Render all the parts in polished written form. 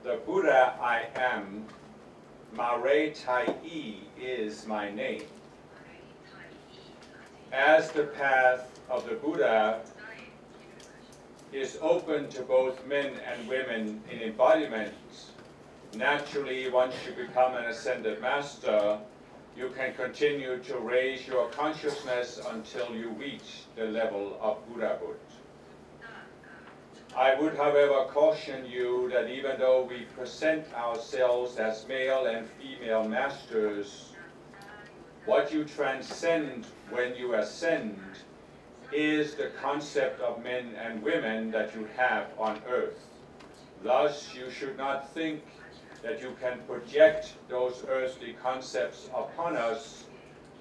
The Buddha I am, Maraytaii is my name. As the path of the Buddha is open to both men and women in embodiment, naturally, once you become an ascended master, you can continue to raise your consciousness until you reach the level of Buddhahood. I would, however, caution you that even though we present ourselves as male and female masters, what you transcend when you ascend is the concept of men and women that you have on earth. Thus, you should not think that you can project those earthly concepts upon us,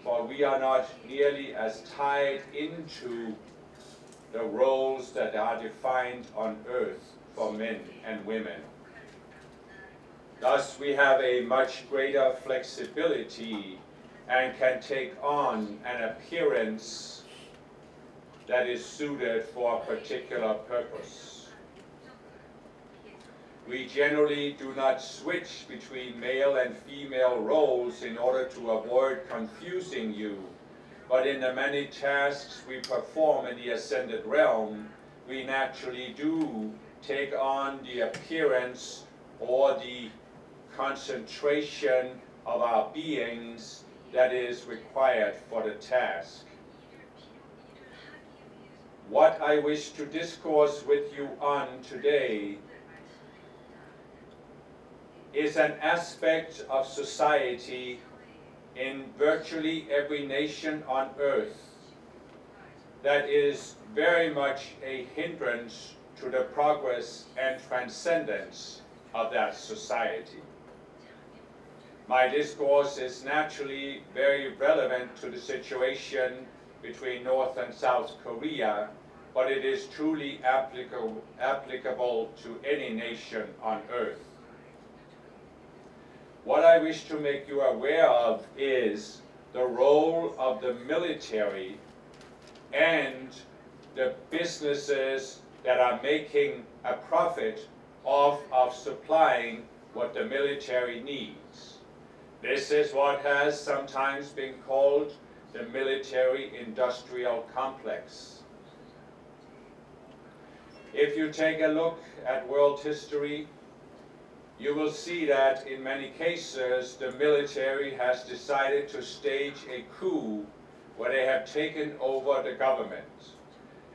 for we are not nearly as tied into the roles that are defined on earth for men and women. Thus, we have a much greater flexibility and can take on an appearance that is suited for a particular purpose. We generally do not switch between male and female roles in order to avoid confusing you, but in the many tasks we perform in the ascended realm, we naturally do take on the appearance or the concentration of our beings that is required for the task. What I wish to discourse with you on today is an aspect of society in virtually every nation on earth that is very much a hindrance to the progress and transcendence of that society. My discourse is naturally very relevant to the situation between North and South Korea, but it is truly applicable to any nation on earth. What I wish to make you aware of is the role of the military and the businesses that are making a profit off of supplying what the military needs. This is what has sometimes been called the military-industrial complex. If you take a look at world history, you will see that in many cases the military has decided to stage a coup where they have taken over the government.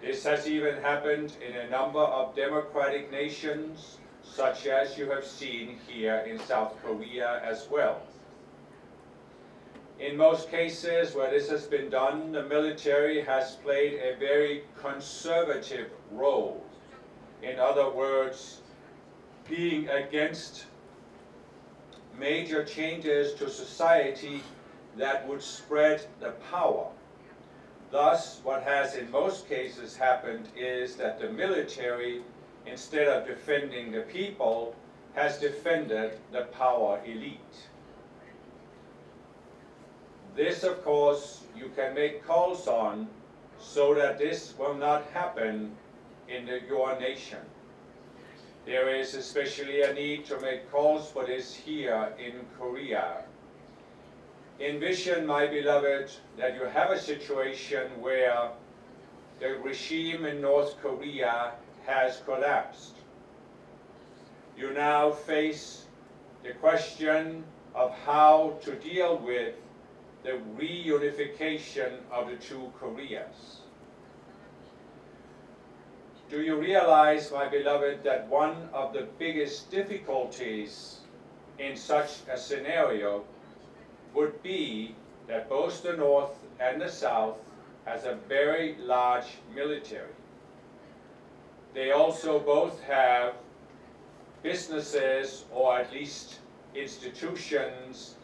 This has even happened in a number of democratic nations, such as you have seen here in South Korea as well. In most cases where this has been done, the military has played a very conservative role. In other words, being against major changes to society that would spread the power. Thus, what has in most cases happened is that the military, instead of defending the people, has defended the power elite. This, of course, you can make calls on so that this will not happen in your nation. There is especially a need to make calls for this here in Korea. Envision, my beloved, that you have a situation where the regime in North Korea has collapsed. You now face the question of how to deal with the reunification of the two Koreas. Do you realize, my beloved, that one of the biggest difficulties in such a scenario would be that both the North and the South has a very large military. They also both have businesses, or at least institutions,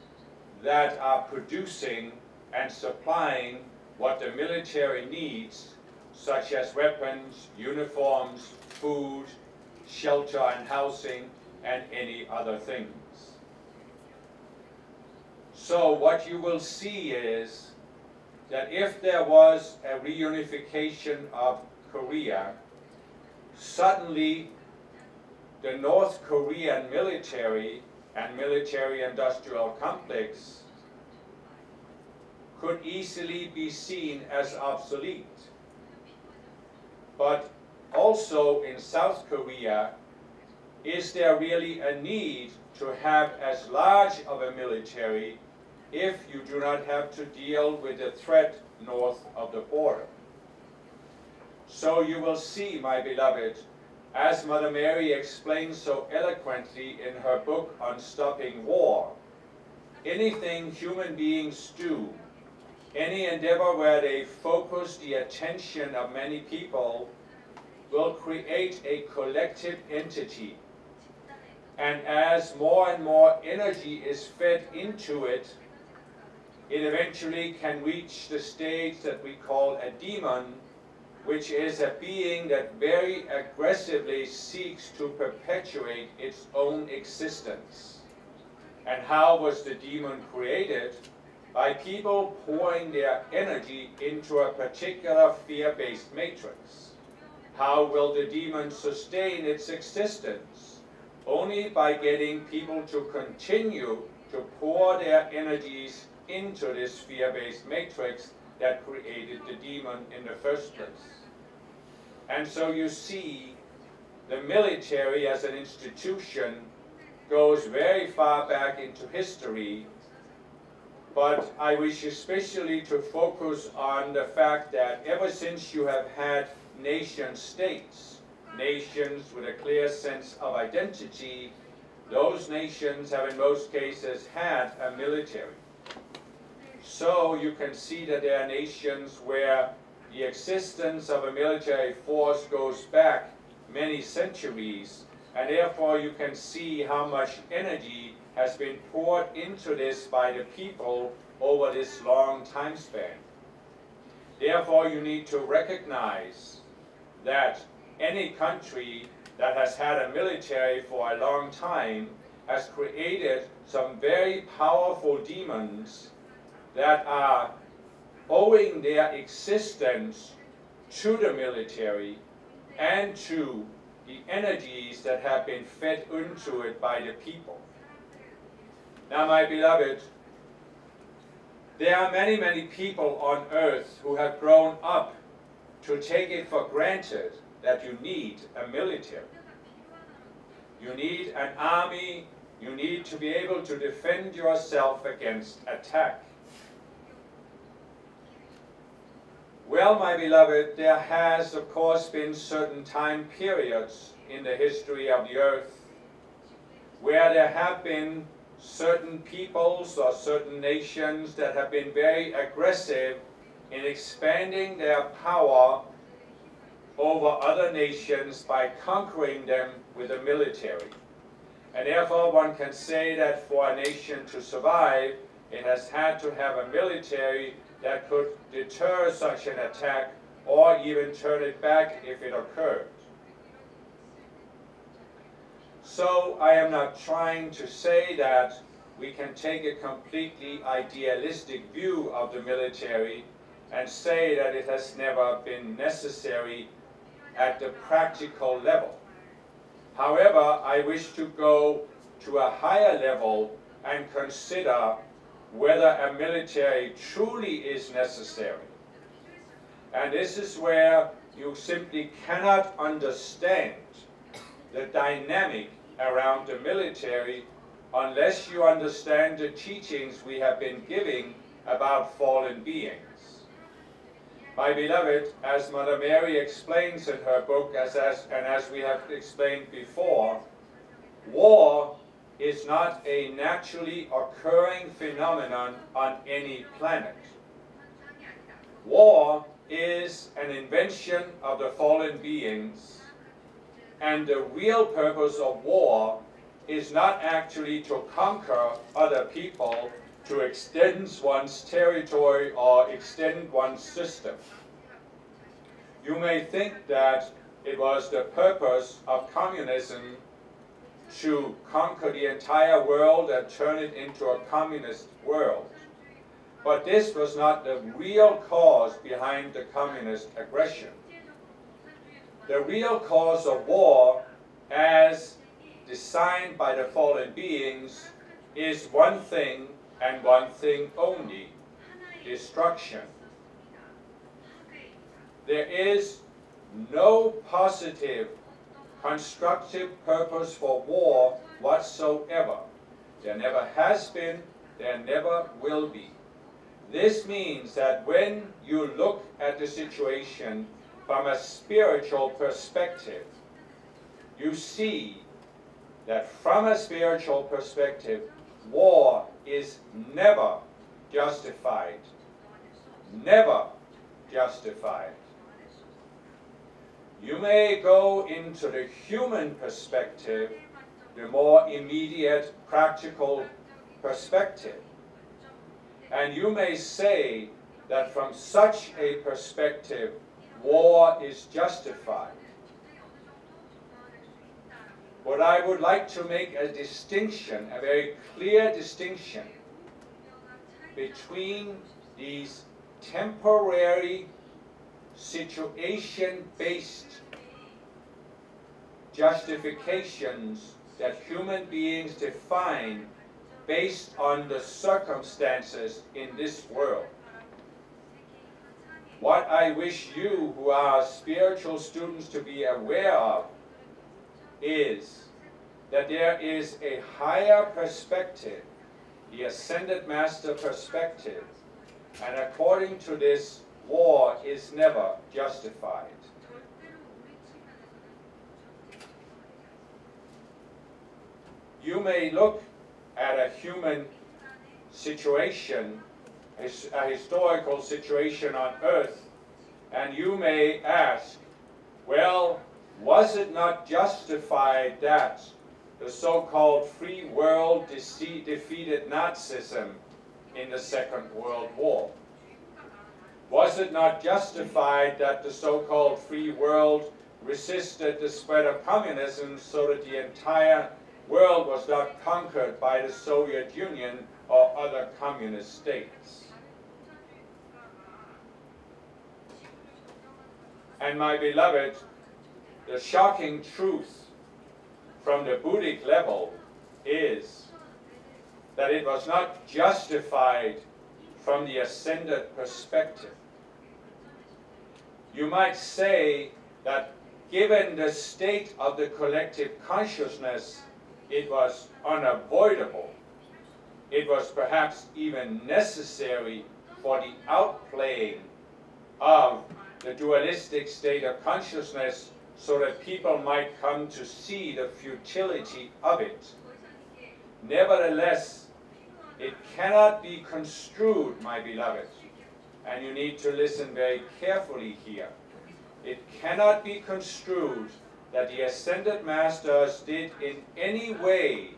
that are producing and supplying what the military needs, such as weapons, uniforms, food, shelter and housing, and any other things. So what you will see is that if there was a reunification of Korea, suddenly the North Korean military and military-industrial complex could easily be seen as obsolete. But also in South Korea, is there really a need to have as large of a military if you do not have to deal with the threat north of the border? So you will see, my beloved, as Mother Mary explains so eloquently in her book on stopping war, anything human beings do, any endeavor where they focus the attention of many people, will create a collective entity. And as more and more energy is fed into it, it eventually can reach the stage that we call a demon, which is a being that very aggressively seeks to perpetuate its own existence. And how was the demon created? By people pouring their energy into a particular fear-based matrix. How will the demon sustain its existence? Only by getting people to continue to pour their energies into this fear-based matrix that created the demon in the first place. And so you see, the military as an institution goes very far back into history, but I wish especially to focus on the fact that ever since you have had nation states, nations with a clear sense of identity, those nations have in most cases had a military. So you can see that there are nations where the existence of a military force goes back many centuries, and therefore you can see how much energy has been poured into this by the people over this long time span. Therefore you need to recognize that any country that has had a military for a long time has created some very powerful demons that are owing their existence to the military and to the energies that have been fed into it by the people. Now, my beloved, there are many, many people on earth who have grown up to take it for granted that you need a military. You need an army. You need to be able to defend yourself against attack. Well, my beloved, there has, of course, been certain time periods in the history of the earth where there have been certain peoples or certain nations that have been very aggressive in expanding their power over other nations by conquering them with a military. And therefore one can say that for a nation to survive, it has had to have a military that could deter such an attack or even turn it back if it occurred. So I am not trying to say that we can take a completely idealistic view of the military and say that it has never been necessary at the practical level. However, I wish to go to a higher level and consider whether a military truly is necessary. And this is where you simply cannot understand the dynamic around the military unless you understand the teachings we have been giving about fallen beings. My beloved, as Mother Mary explains in her book, and as we have explained before, war is not a naturally occurring phenomenon on any planet. War is an invention of the fallen beings, and the real purpose of war is not actually to conquer other people, to extend one's territory or extend one's system. You may think that it was the purpose of communism to conquer the entire world and turn it into a communist world. But this was not the real cause behind the communist aggression. The real cause of war, as designed by the fallen beings is one thing and one thing only: destruction. There is no positive, constructive purpose for war whatsoever. There never has been, there never will be. This means that when you look at the situation from a spiritual perspective, you see that from a spiritual perspective, war is never justified. Never justified. You may go into the human perspective, the more immediate, practical perspective, and you may say that from such a perspective, war is justified. But I would like to make a distinction, a very clear distinction, between these temporary, situation-based justifications that human beings define based on the circumstances in this world. What I wish you, who are spiritual students, to be aware of is that there is a higher perspective, the Ascended Master perspective, and according to this, war is never justified. You may look at a human situation, a historical situation on earth, and you may ask, well, was it not justified that the so-called free world defeated Nazism in the Second World War? Was it not justified that the so-called free world resisted the spread of communism so that the entire world was not conquered by the Soviet Union or other communist states? And my beloved, the shocking truth from the Buddhic level is that it was not justified from the ascended perspective. You might say that given the state of the collective consciousness, it was unavoidable. It was perhaps even necessary for the outplaying of the dualistic state of consciousness so that people might come to see the futility of it. Nevertheless, it cannot be construed, my beloved, and you need to listen very carefully here. It cannot be construed that the Ascended Masters did in any way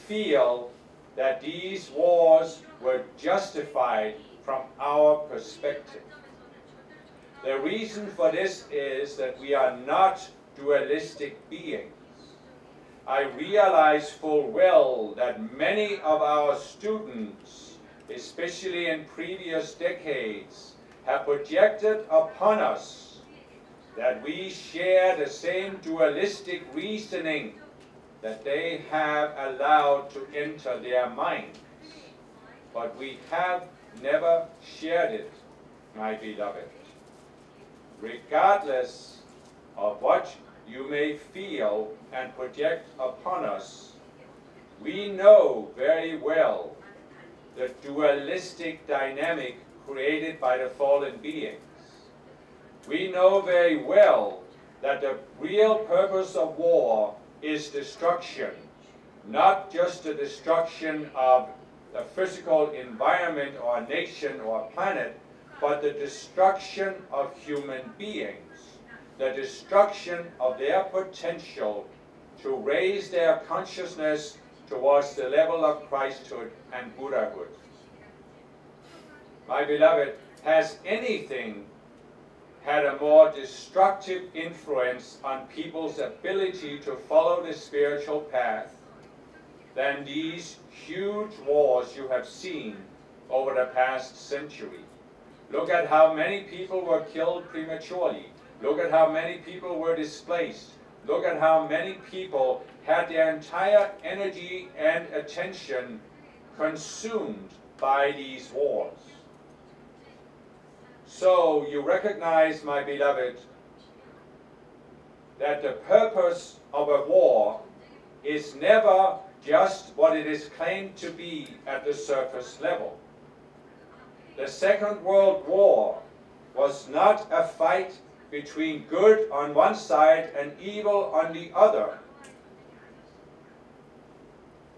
feel that these wars were justified from our perspective. The reason for this is that we are not dualistic beings. I realize full well that many of our students, especially in previous decades, have projected upon us that we share the same dualistic reasoning that they have allowed to enter their minds. But we have never shared it, my beloved. Regardless of what you may feel and project upon us, we know very well the dualistic dynamic created by the fallen beings. We know very well that the real purpose of war is destruction, not just the destruction of the physical environment or nation or planet, but the destruction of human beings, the destruction of their potential to raise their consciousness towards the level of Christhood and Buddhahood. My beloved, has anything had a more destructive influence on people's ability to follow the spiritual path than these huge wars you have seen over the past century? Look at how many people were killed prematurely. Look at how many people were displaced. Look at how many people had their entire energy and attention consumed by these wars. So you recognize, my beloved, that the purpose of a war is never just what it is claimed to be at the surface level. The Second World War was not a fight between good on one side and evil on the other.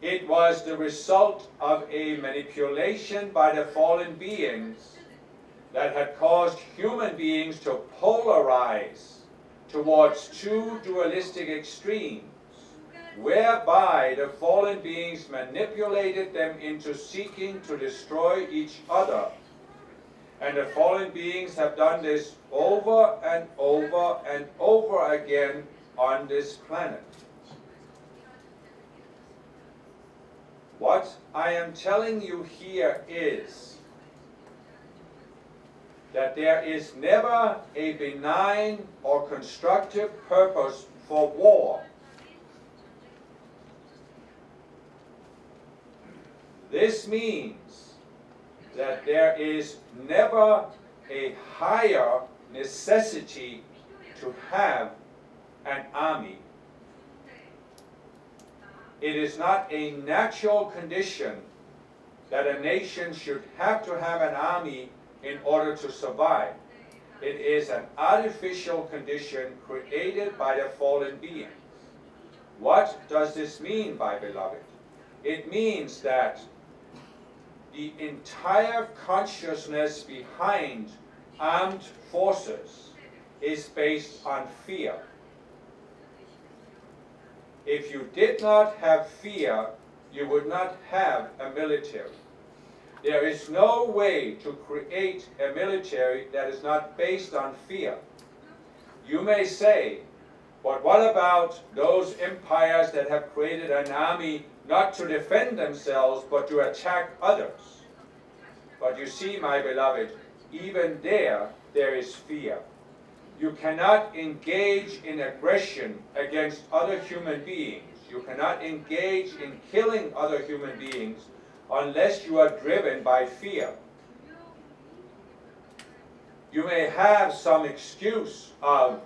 It was the result of a manipulation by the fallen beings that had caused human beings to polarize towards two dualistic extremes, whereby the fallen beings manipulated them into seeking to destroy each other. And the fallen beings have done this over and over and over again on this planet. What I am telling you here is that there is never a benign or constructive purpose for war. This means that there is never a higher necessity to have an army. It is not a natural condition that a nation should have to have an army in order to survive. It is an artificial condition created by the fallen beings. What does this mean, my beloved? It means that the entire consciousness behind armed forces is based on fear. If you did not have fear, you would not have a military. There is no way to create a military that is not based on fear. You may say, but what about those empires that have created an army not to defend themselves, but to attack others? But you see, my beloved, even there is fear. You cannot engage in aggression against other human beings. You cannot engage in killing other human beings unless you are driven by fear. You may have some excuse of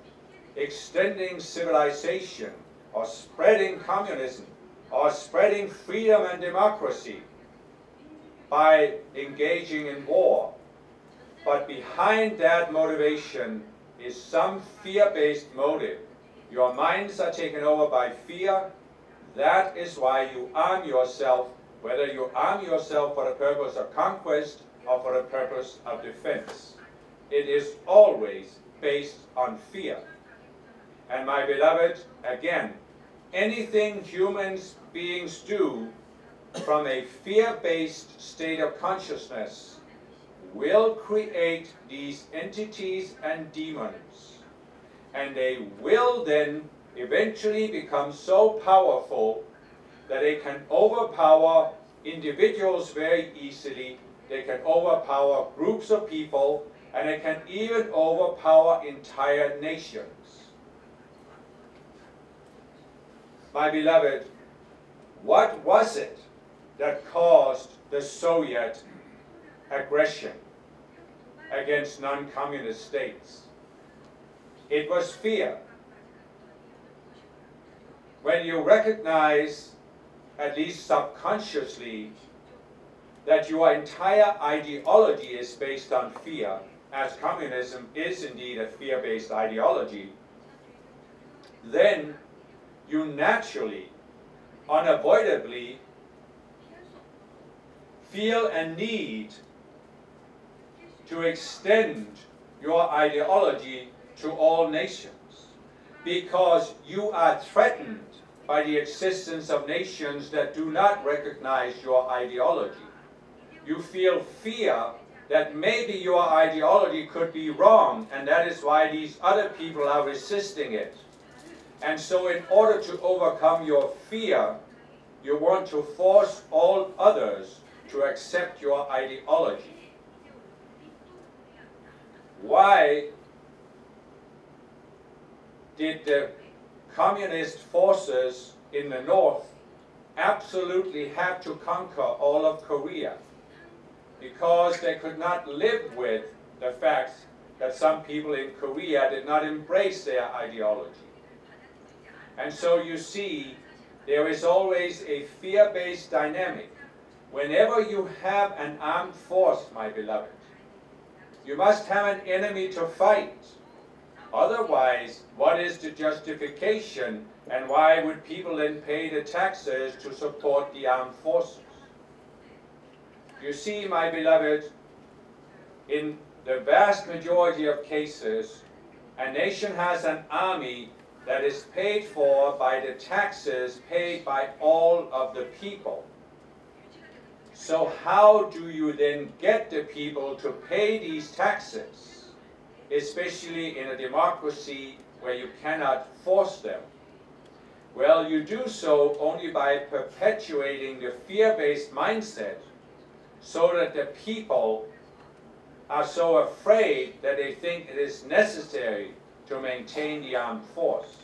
extending civilization, or spreading communism, or spreading freedom and democracy by engaging in war. But behind that motivation is some fear-based motive. Your minds are taken over by fear. That is why you arm yourself, whether you arm yourself for the purpose of conquest or for the purpose of defense. It is always based on fear. And my beloved, again, anything human beings do from a fear-based state of consciousness will create these entities and demons. And they will then eventually become so powerful that they can overpower individuals very easily, they can overpower groups of people, and they can even overpower entire nations. My beloved, what was it that caused the Soviet aggression against non-communist states? It was fear. When you recognize, at least subconsciously, that your entire ideology is based on fear, as communism is indeed a fear-based ideology, then you naturally, unavoidably, feel a need to extend your ideology to all nations, because you are threatened by the existence of nations that do not recognize your ideology. You feel fear that maybe your ideology could be wrong, and that is why these other people are resisting it. And so in order to overcome your fear, you want to force all others to accept your ideology. Why did the communist forces in the north absolutely had to conquer all of Korea because they could not live with the fact that some people in Korea did not embrace their ideology. And so you see, there is always a fear-based dynamic. Whenever you have an armed force, my beloved, you must have an enemy to fight. Otherwise, what is the justification, and why would people then pay the taxes to support the armed forces? You see, my beloved, in the vast majority of cases, a nation has an army that is paid for by the taxes paid by all of the people. So how do you then get the people to pay these taxes, especially in a democracy where you cannot force them? Well, you do so only by perpetuating the fear-based mindset so that the people are so afraid that they think it is necessary to maintain the armed force.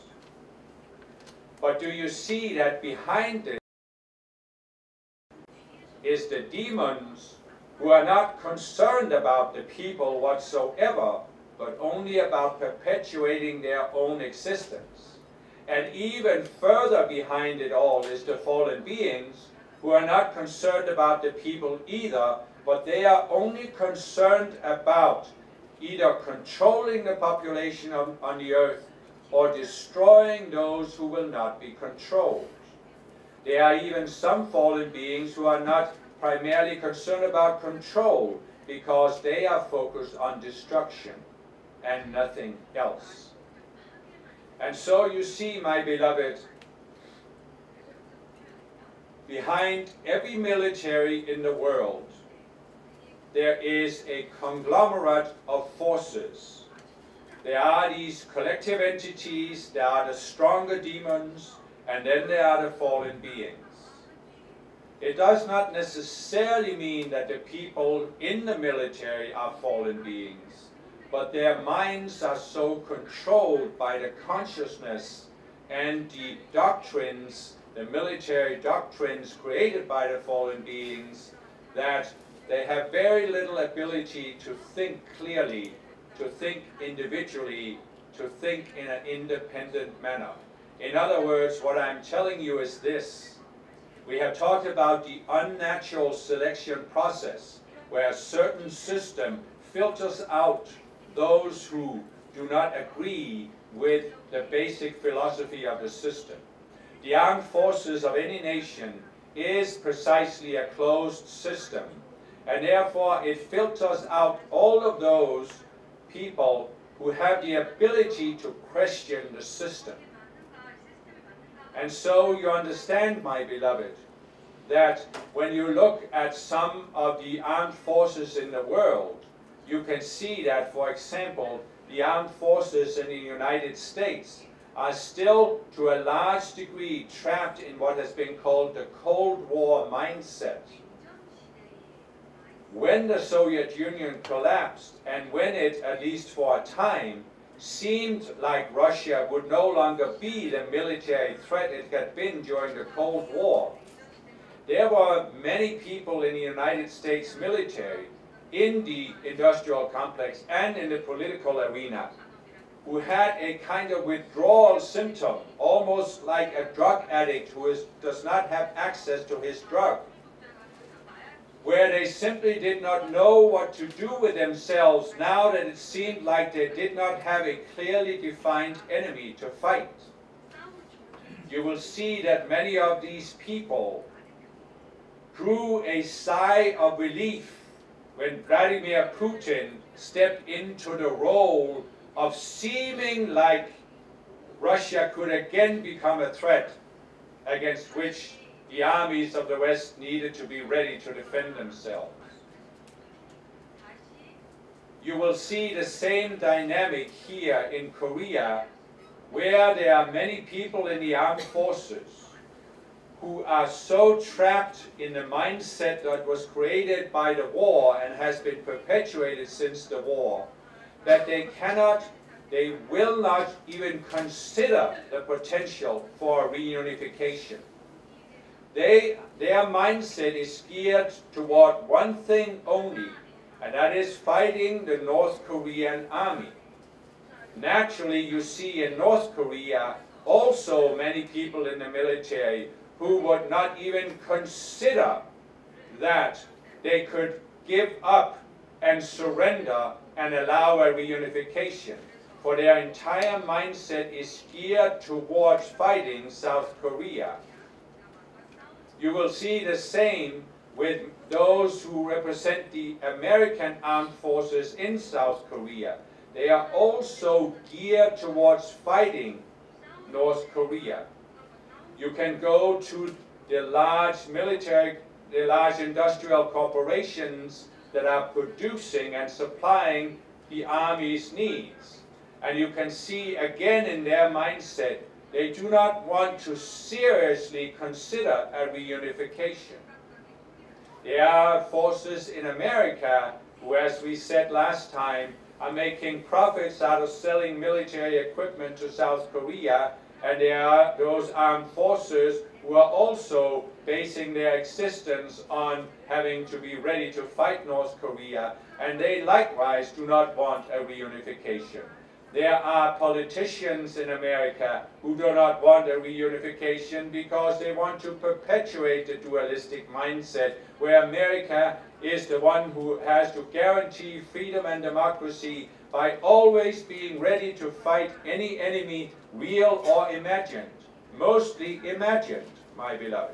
But do you see that behind it is the demons who are not concerned about the people whatsoever, but only about perpetuating their own existence? And even further behind it all is the fallen beings who are not concerned about the people either, but they are only concerned about either controlling the population on the earth or destroying those who will not be controlled. There are even some fallen beings who are not primarily concerned about control because they are focused on destruction and nothing else. And so you see, my beloved, behind every military in the world, there is a conglomerate of forces. There are these collective entities, there are the stronger demons, and then there are the fallen beings. It does not necessarily mean that the people in the military are fallen beings, but their minds are so controlled by the consciousness and the doctrines, the military doctrines created by the fallen beings, that they have very little ability to think clearly, to think individually, to think in an independent manner. In other words, what I'm telling you is this. We have talked about the unnatural selection process, where a certain system filters out those who do not agree with the basic philosophy of the system. The armed forces of any nation is precisely a closed system, and therefore it filters out all of those people who have the ability to question the system. And so you understand, my beloved, that when you look at some of the armed forces in the world, you can see that, for example, the armed forces in the United States are still, to a large degree, trapped in what has been called the Cold War mindset. When the Soviet Union collapsed, and when it, at least for a time, seemed like Russia would no longer be the military threat it had been during the Cold War, there were many people in the United States military, in the industrial complex and in the political arena, who had a kind of withdrawal symptom, almost like a drug addict who does not have access to his drug, where they simply did not know what to do with themselves now that it seemed like they did not have a clearly defined enemy to fight. You will see that many of these people drew a sigh of relief when Vladimir Putin stepped into the role of seeming like Russia could again become a threat against which the armies of the West needed to be ready to defend themselves. You will see the same dynamic here in Korea, where there are many people in the armed forces who are so trapped in the mindset that was created by the war and has been perpetuated since the war, that they cannot they will not even consider the potential for reunification. Their mindset is geared toward one thing only, and that is fighting the North Korean army. Naturally, you see in North Korea also many people in the military who would not even consider that they could give up and surrender and allow a reunification, for their entire mindset is geared towards fighting South Korea. You will see the same with those who represent the American armed forces in South Korea. They are also geared towards fighting North Korea. You can go to the large industrial corporations that are producing and supplying the army's needs. And you can see again in their mindset, they do not want to seriously consider a reunification. There are forces in America who, as we said last time, are making profits out of selling military equipment to South Korea, and there are those armed forces who are also basing their existence on having to be ready to fight North Korea, and they likewise do not want a reunification. There are politicians in America who do not want a reunification because they want to perpetuate the dualistic mindset where America is the one who has to guarantee freedom and democracy by always being ready to fight any enemy, real or imagined. Mostly imagined, my beloved.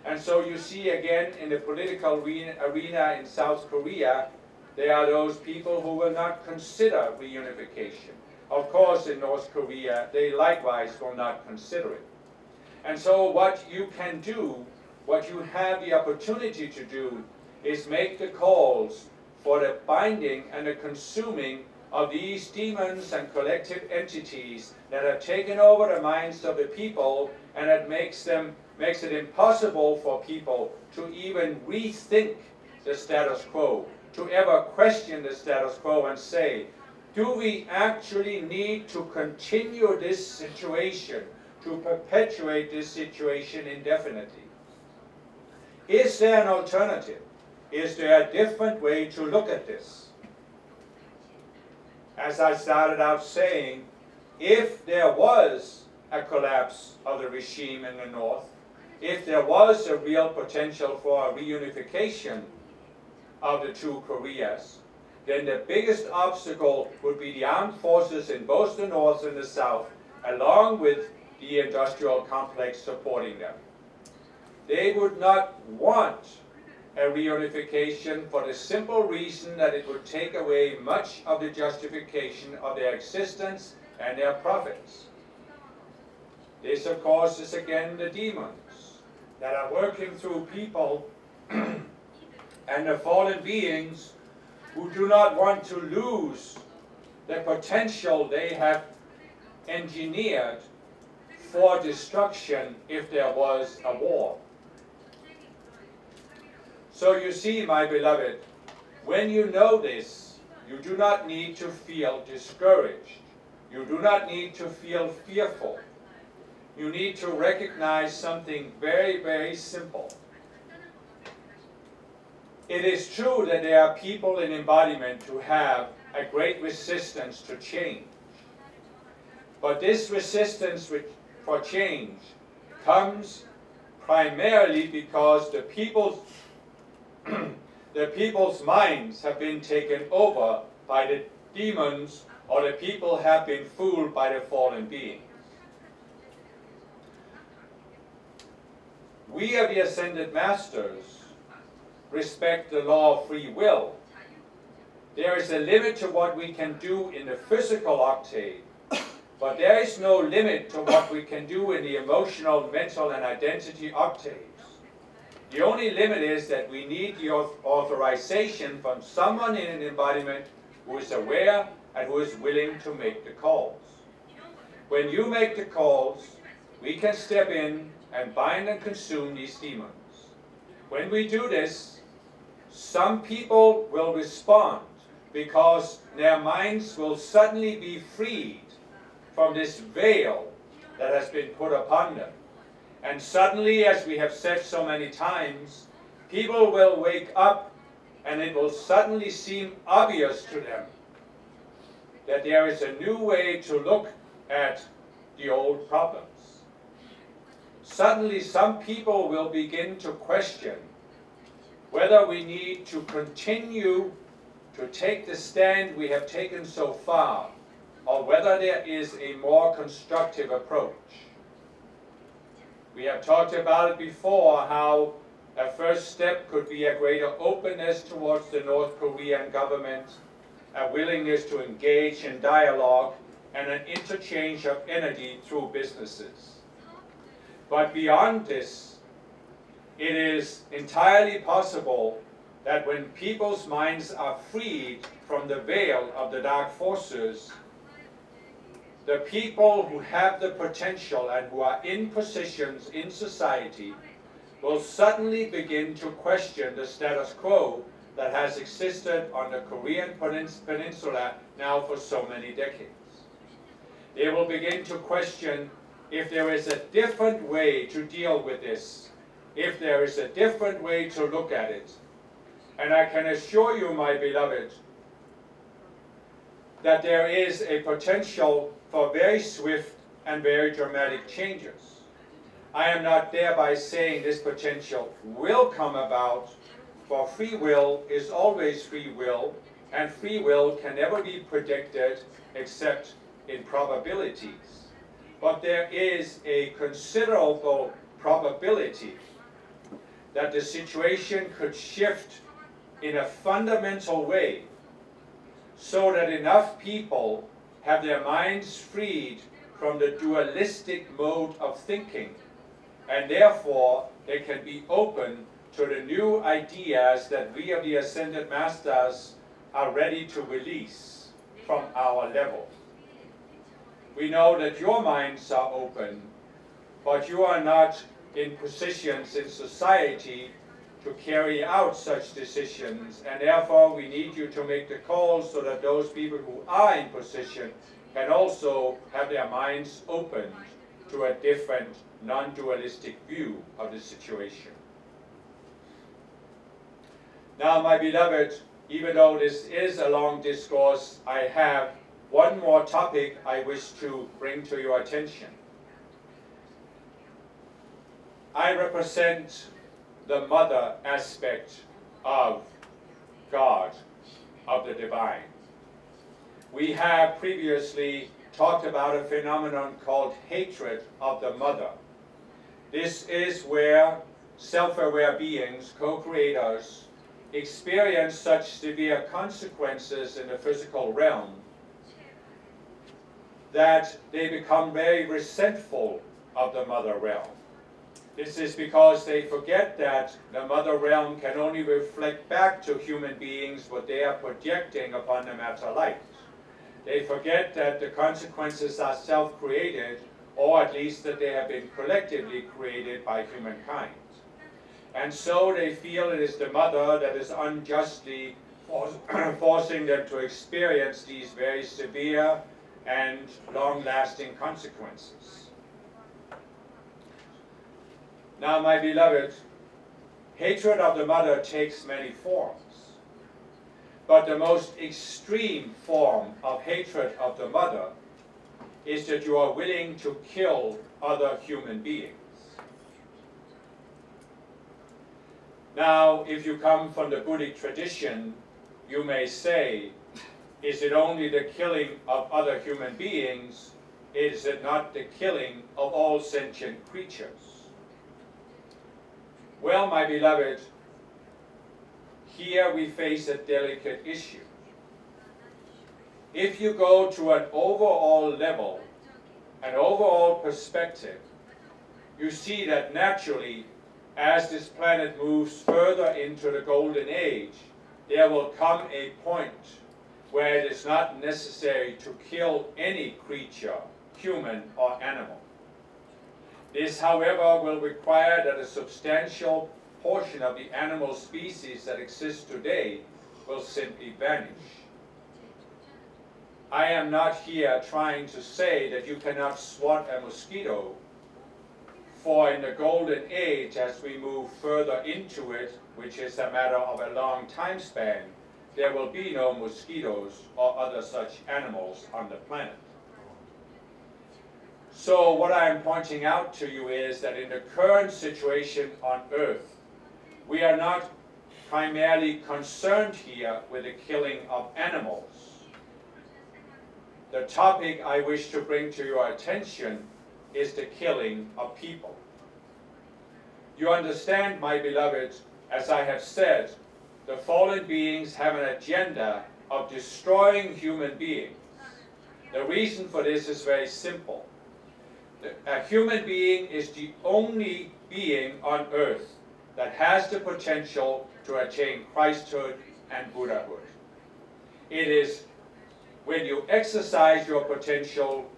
And so you see again in the political arena in South Korea, there are those people who will not consider reunification. Of course, in North Korea, they likewise will not consider it. And so what you can do, what you have the opportunity to do, is make the calls for the binding and the consuming of these demons and collective entities that have taken over the minds of the people, and that makes it impossible for people to even rethink the status quo, to ever question the status quo and say, do we actually need to continue this situation, to perpetuate this situation indefinitely? Is there an alternative? Is there a different way to look at this? As I started out saying, if there was a collapse of the regime in the North, if there was a real potential for a reunification of the two Koreas, then the biggest obstacle would be the armed forces in both the North and the South, along with the industrial complex supporting them. They would not want a reunification for the simple reason that it would take away much of the justification of their existence and their profits. This, of course, is again the demons that are working through people and the fallen beings who do not want to lose the potential they have engineered for destruction if there was a war. So you see, my beloved, when you know this, you do not need to feel discouraged. You do not need to feel fearful. You need to recognize something very, very simple. It is true that there are people in embodiment who have a great resistance to change. But this resistance for change comes primarily because the people's minds have been taken over by the demons, or the people have been fooled by the fallen beings. We of the Ascended Masters respect the law of free will. There is a limit to what we can do in the physical octave, but there is no limit to what we can do in the emotional, mental, and identity octaves. The only limit is that we need the authorization from someone in an embodiment who is aware and who is willing to make the calls. When you make the calls, we can step in and bind and consume these demons. When we do this, some people will respond because their minds will suddenly be freed from this veil that has been put upon them. And suddenly, as we have said so many times, people will wake up and it will suddenly seem obvious to them that there is a new way to look at the old problems. Suddenly, some people will begin to question whether we need to continue to take the stand we have taken so far, or whether there is a more constructive approach. We have talked about it before, how a first step could be a greater openness towards the North Korean government, a willingness to engage in dialogue, and an interchange of energy through businesses. But beyond this, it is entirely possible that when people's minds are freed from the veil of the dark forces, the people who have the potential and who are in positions in society will suddenly begin to question the status quo that has existed on the Korean peninsula now for so many decades. They will begin to question if there is a different way to deal with this, if there is a different way to look at it. And I can assure you, my beloved, that there is a potential for very swift and very dramatic changes. I am not thereby saying this potential will come about, for free will is always free will, and free will can never be predicted except in probabilities. But there is a considerable probability that the situation could shift in a fundamental way so that enough people have their minds freed from the dualistic mode of thinking, and therefore they can be open to the new ideas that we of the Ascended Masters are ready to release from our level. We know that your minds are open, but you are not in positions in society to carry out such decisions, and therefore we need you to make the calls so that those people who are in position can also have their minds opened to a different, non-dualistic view of the situation. Now, my beloved, even though this is a long discourse, I have one more topic I wish to bring to your attention. I represent the mother aspect of God, of the divine. We have previously talked about a phenomenon called hatred of the mother. This is where self-aware beings, co-creators, experience such severe consequences in the physical realm that they become very resentful of the mother realm. This is because they forget that the mother realm can only reflect back to human beings what they are projecting upon the matter light. They forget that the consequences are self-created, or at least that they have been collectively created by humankind. And so they feel it is the mother that is unjustly forcing them to experience these very severe and long-lasting consequences. Now, my beloved, hatred of the mother takes many forms. But the most extreme form of hatred of the mother is that you are willing to kill other human beings. Now, if you come from the Buddhic tradition, you may say, is it only the killing of other human beings? Is it not the killing of all sentient creatures? Well, my beloved, here we face a delicate issue. If you go to an overall level, an overall perspective, you see that naturally, as this planet moves further into the golden age, there will come a point where it is not necessary to kill any creature, human or animal. This, however, will require that a substantial portion of the animal species that exists today will simply vanish. I am not here trying to say that you cannot swat a mosquito, for in the golden age, as we move further into it, which is a matter of a long time span, there will be no mosquitoes or other such animals on the planet. So what I am pointing out to you is that in the current situation on Earth, we are not primarily concerned here with the killing of animals. The topic I wish to bring to your attention is the killing of people. You understand, my beloved, as I have said, the fallen beings have an agenda of destroying human beings. The reason for this is very simple. A human being is the only being on earth that has the potential to attain Christhood and Buddhahood. It is when you exercise your potential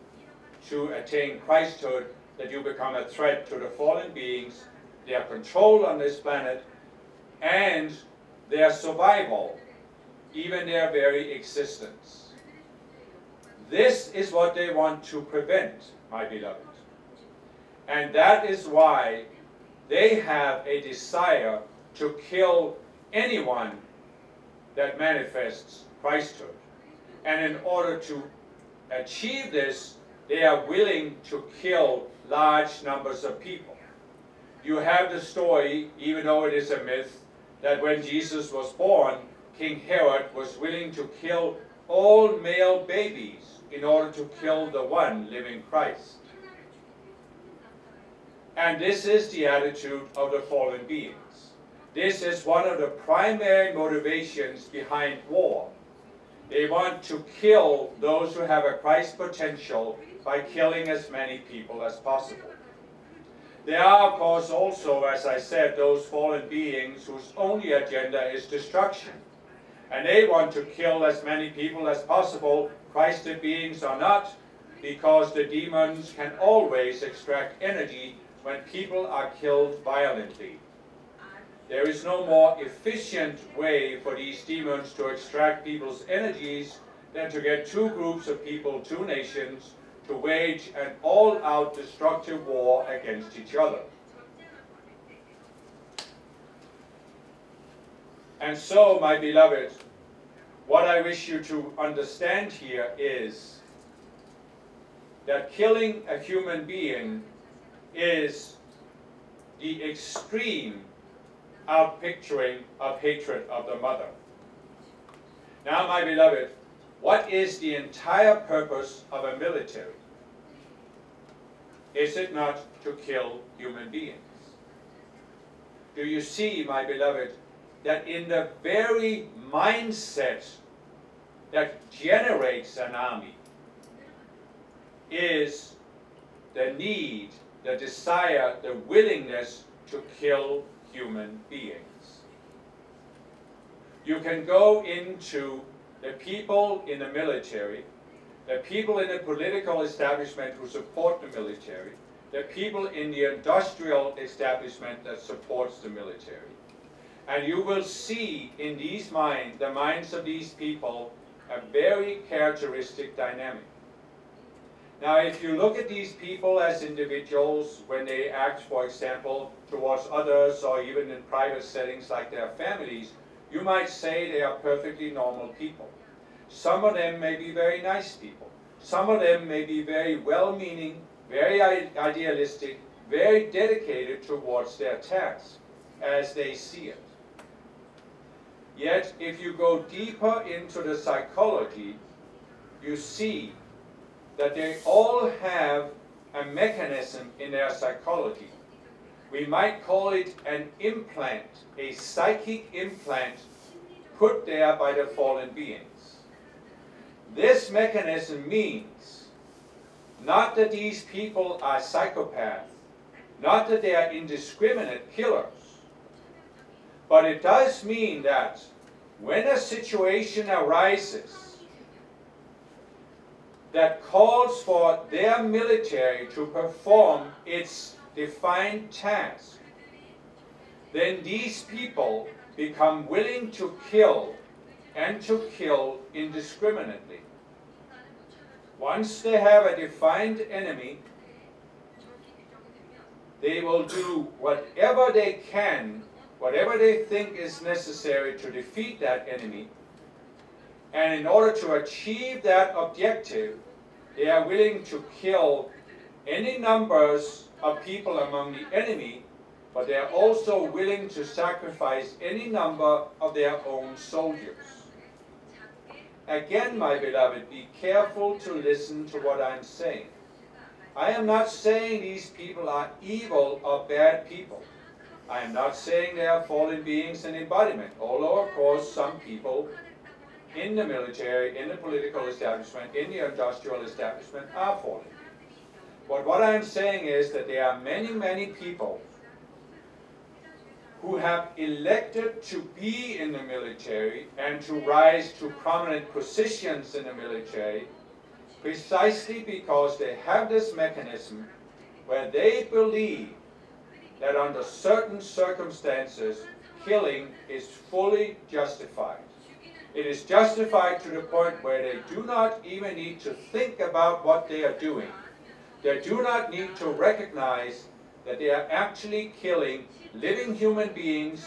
to attain Christhood that you become a threat to the fallen beings, their control on this planet, and their survival, even their very existence. This is what they want to prevent, my beloved. And that is why they have a desire to kill anyone that manifests Christhood. And in order to achieve this, they are willing to kill large numbers of people. You have the story, even though it is a myth, that when Jesus was born, King Herod was willing to kill all male babies in order to kill the one living Christ. And this is the attitude of the fallen beings. This is one of the primary motivations behind war. They want to kill those who have a Christ potential by killing as many people as possible. There are, of course, also, as I said, those fallen beings whose only agenda is destruction. And they want to kill as many people as possible, Christed beings or not, because the demons can always extract energy when people are killed violently. There is no more efficient way for these demons to extract people's energies than to get two groups of people, two nations, to wage an all-out destructive war against each other. And so, my beloved, what I wish you to understand here is that killing a human being is the extreme outpicturing of hatred of the mother. Now, my beloved, what is the entire purpose of a military? Is it not to kill human beings? Do you see, my beloved, that in the very mindset that generates an army is the need, the desire, the willingness to kill human beings? You can go into the people in the military, the people in the political establishment who support the military, the people in the industrial establishment that supports the military. And you will see in these minds, the minds of these people, a very characteristic dynamic. Now, if you look at these people as individuals, when they act, for example, towards others or even in private settings like their families, you might say they are perfectly normal people. Some of them may be very nice people. Some of them may be very well-meaning, very idealistic, very dedicated towards their task as they see it. Yet, if you go deeper into the psychology, you see that they all have a mechanism in their psychology. We might call it an implant, a psychic implant put there by the fallen beings. This mechanism means not that these people are psychopaths, not that they are indiscriminate killers, but it does mean that when a situation arises that calls for their military to perform its defined task, then these people become willing to kill and to kill indiscriminately. Once they have a defined enemy, they will do whatever they can, whatever they think is necessary to defeat that enemy. And in order to achieve that objective, they are willing to kill any numbers of people among the enemy, but they are also willing to sacrifice any number of their own soldiers. Again, my beloved, be careful to listen to what I'm saying. I am not saying these people are evil or bad people. I am not saying they are fallen beings in embodiment, although of course some people in the military, in the political establishment, in the industrial establishment are fallen. But what I am saying is that there are many, many people who have elected to be in the military and to rise to prominent positions in the military precisely because they have this mechanism where they believe that under certain circumstances killing is fully justified. It is justified to the point where they do not even need to think about what they are doing. They do not need to recognize that they are actually killing living human beings,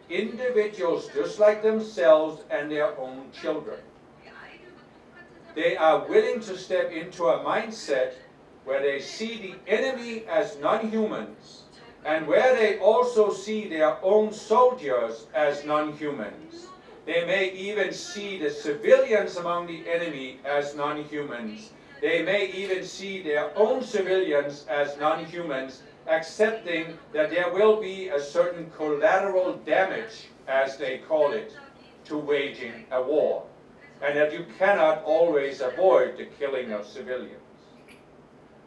individuals just like themselves and their own children. They are willing to step into a mindset where they see the enemy as non-humans and where they also see their own soldiers as non-humans. They may even see the civilians among the enemy as non-humans. They may even see their own civilians as non-humans, accepting that there will be a certain collateral damage, as they call it, to waging a war, and that you cannot always avoid the killing of civilians.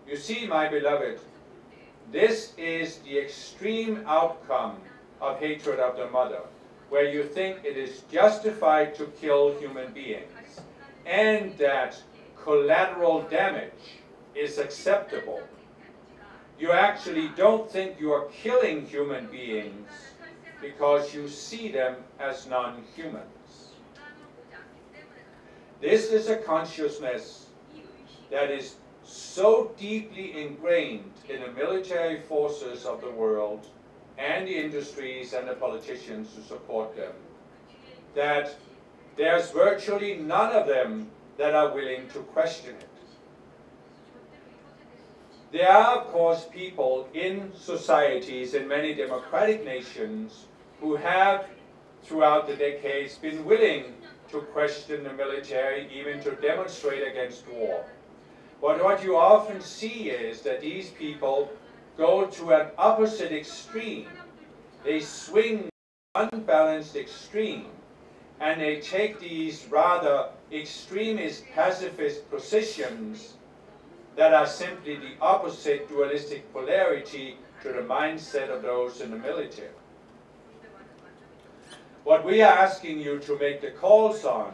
You see, my beloved, this is the extreme outcome of hatred of the mother, where you think it is justified to kill human beings, and that collateral damage is acceptable. You actually don't think you are killing human beings because you see them as non-humans. This is a consciousness that is so deeply ingrained in the military forces of the world and the industries and the politicians who support them, that there's virtually none of them that are willing to question it. There are, of course, people in societies, in many democratic nations, who have, throughout the decades, been willing to question the military, even to demonstrate against war. But what you often see is that these people go to an opposite extreme. They swing unbalanced extreme, and they take these rather extremist pacifist positions that are simply the opposite dualistic polarity to the mindset of those in the military. What we are asking you to make the calls on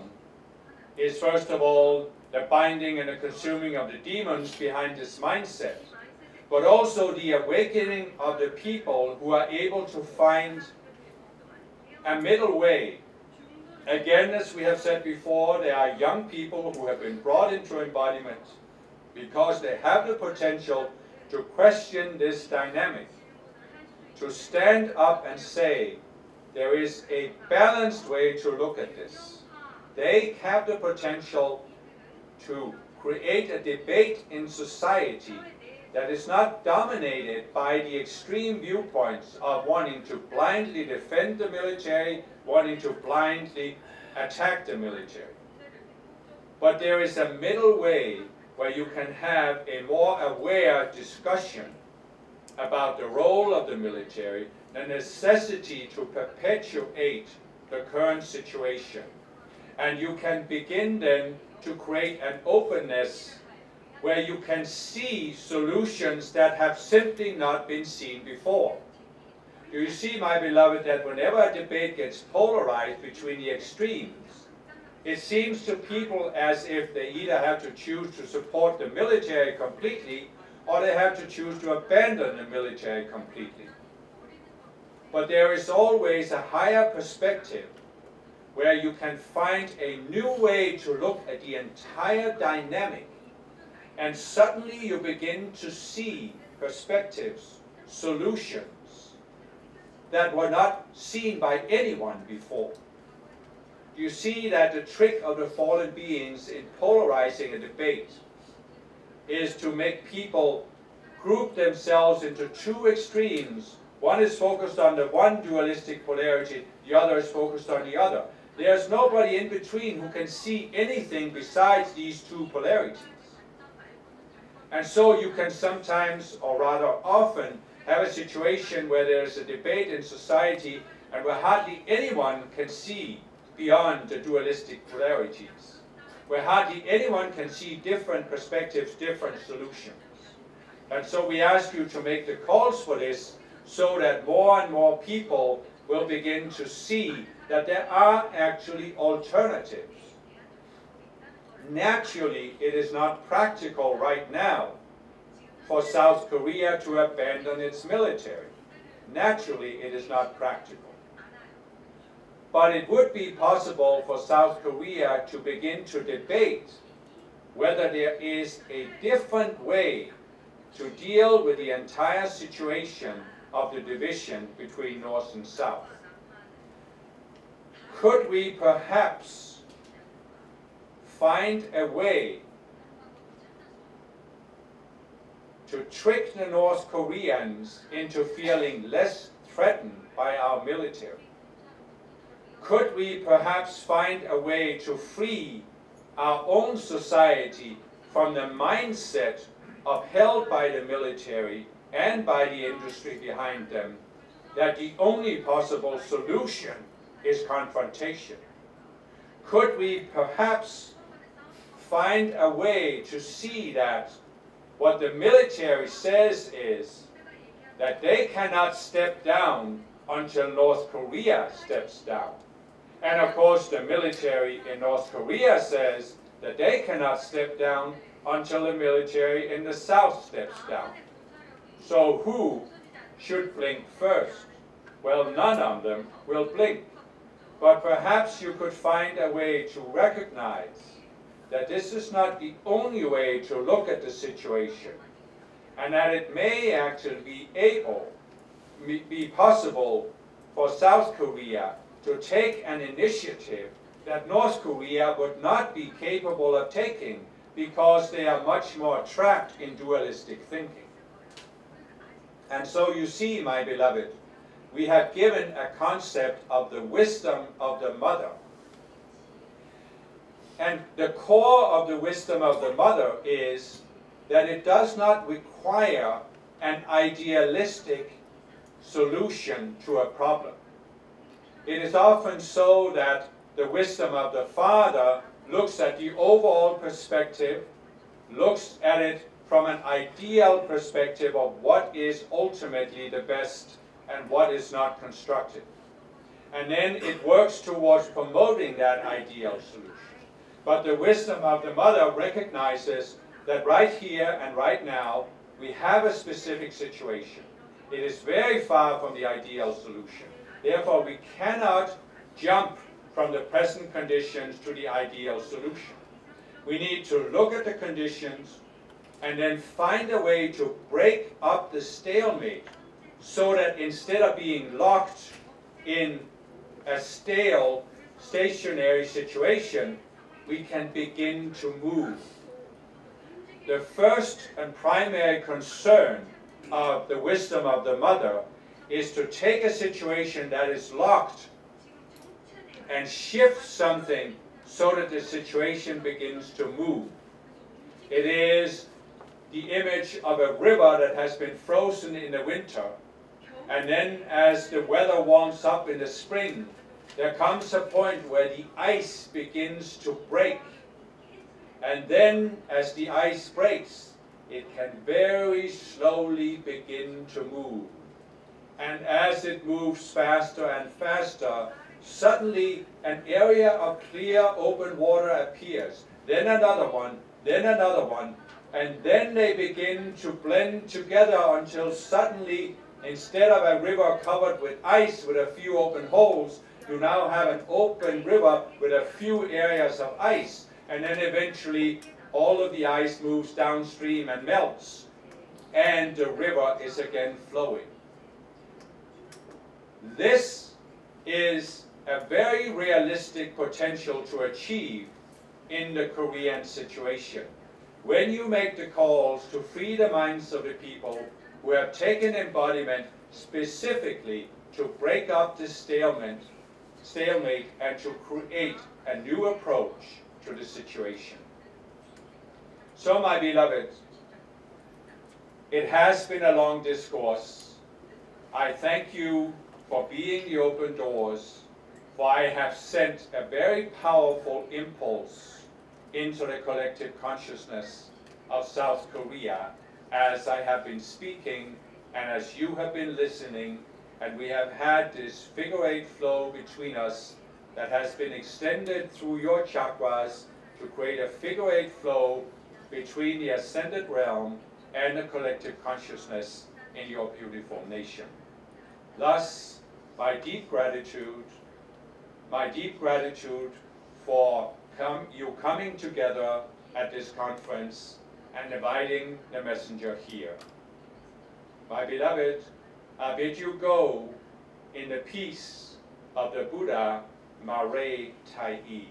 is, first of all, the binding and the consuming of the demons behind this mindset, but also the awakening of the people who are able to find a middle way. Again, as we have said before, there are young people who have been brought into embodiment because they have the potential to question this dynamic, to stand up and say, there is a balanced way to look at this. They have the potential to create a debate in society that is not dominated by the extreme viewpoints of wanting to blindly defend the military, wanting to blindly attack the military. But there is a middle way where you can have a more aware discussion about the role of the military, the necessity to perpetuate the current situation. And you can begin then to create an openness where you can see solutions that have simply not been seen before. Do you see, my beloved, that whenever a debate gets polarized between the extremes, it seems to people as if they either have to choose to support the military completely or they have to choose to abandon the military completely. But there is always a higher perspective where you can find a new way to look at the entire dynamic And suddenly you begin to see perspectives, solutions that were not seen by anyone before. You see that the trick of the fallen beings in polarizing a debate is to make people group themselves into two extremes. One is focused on the one dualistic polarity, the other is focused on the other. There's nobody in between who can see anything besides these two polarities. And so you can sometimes, or rather often, have a situation where there's a debate in society and where hardly anyone can see beyond the dualistic polarities, where hardly anyone can see different perspectives, different solutions. And so we ask you to make the calls for this so that more and more people will begin to see that there are actually alternatives. Naturally, it is not practical right now for South Korea to abandon its military. Naturally, it is not practical. But it would be possible for South Korea to begin to debate whether there is a different way to deal with the entire situation of the division between North and South. Could we perhaps find a way to trick the North Koreans into feeling less threatened by our military? Could we perhaps find a way to free our own society from the mindset upheld by the military and by the industry behind them, that the only possible solution is confrontation? Could we perhaps find a way to see that what the military says is that they cannot step down until North Korea steps down? And of course the military in North Korea says that they cannot step down until the military in the South steps down. So who should blink first? Well, none of them will blink. But perhaps you could find a way to recognize that this is not the only way to look at the situation, and that it may actually be possible for South Korea to take an initiative that North Korea would not be capable of taking because they are much more trapped in dualistic thinking. And so you see, my beloved, we have given a concept of the wisdom of the mother. And the core of the wisdom of the mother is that it does not require an idealistic solution to a problem. It is often so that the wisdom of the father looks at the overall perspective, looks at it from an ideal perspective of what is ultimately the best and what is not constructive. And then it works towards promoting that ideal solution. But the wisdom of the mother recognizes that right here and right now, we have a specific situation. It is very far from the ideal solution. Therefore, we cannot jump from the present conditions to the ideal solution. We need to look at the conditions and then find a way to break up the stalemate so that instead of being locked in a stale, stationary situation, we can begin to move. The first and primary concern of the wisdom of the mother is to take a situation that is locked and shift something so that the situation begins to move. It is the image of a river that has been frozen in the winter, and then as the weather warms up in the spring, there comes a point where the ice begins to break. And then as the ice breaks, it can very slowly begin to move. And as it moves faster and faster, suddenly an area of clear open water appears. Then another one, and then they begin to blend together until suddenly, instead of a river covered with ice with a few open holes, you now have an open river with a few areas of ice. And then eventually all of the ice moves downstream and melts, and the river is again flowing. This is a very realistic potential to achieve in the Korean situation. When you make the calls to free the minds of the people who have taken embodiment specifically to break up the stalemate and to create a new approach to the situation. So, my beloved, it has been a long discourse. I thank you for being the open doors, for I have sent a very powerful impulse into the collective consciousness of South Korea as I have been speaking and as you have been listening, and we have had this figure-8 flow between us that has been extended through your chakras to create a figure-8 flow between the ascended realm and the collective consciousness in your beautiful nation. Thus, my deep gratitude for you coming together at this conference and inviting the messenger here. My beloved, I bid you go in the peace of the Buddha Maraytaii.